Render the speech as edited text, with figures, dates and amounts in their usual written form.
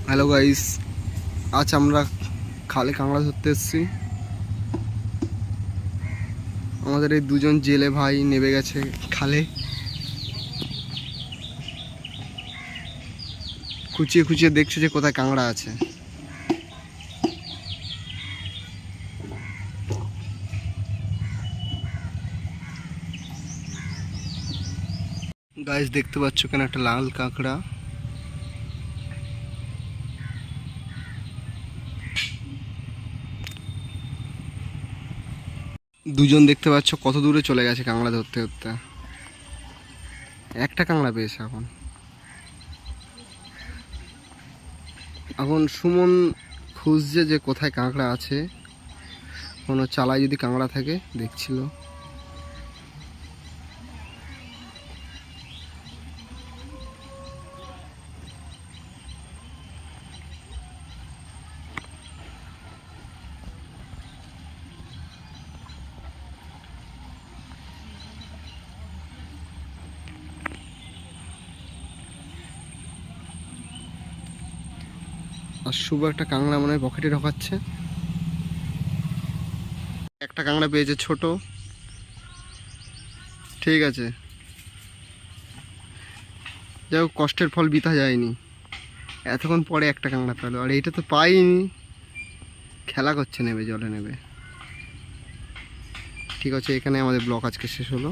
Hello guys, আজ আমরা খালে কাঁকড়া ধরতে এসেছি। আমাদের এই দুজন জেলে ভাই নেমে গেছে খালে। খুঁচিয়ে খুঁচিয়ে দেখছে যে কোথায় কাঁকড়া আছে। গাইস দেখতে পাচ্ছ কেন একটা লাল কাঁকড়া। দুজন দেখতে পাচ্ছ কত দূরে চলে গেছে কাঁকড়া ধরতে ধরতে। একটা কাঁকড়া পেয়েছে এখন। এখন সুমন খুঁজছে যে কোথায় কাঁকড়া আছে, কোনো চালায় যদি কাঁকড়া থাকে দেখছিল। আর শুভ একটা কাঁকড়া মনে হয় পকেটে ঢোকাচ্ছে। একটা কাঁকড়া পেয়েছে ছোট। ঠিক আছে, যাই হোক, কষ্টের ফল বৃথা যায়নি। এতক্ষণ পরে একটা কাঁকড়া পেলো, আর এইটা তো পাইনি। খেলা করছে নেবে, জলে নেবে। ঠিক আছে, এখানে আমাদের ব্লগ আজকে শেষ হলো।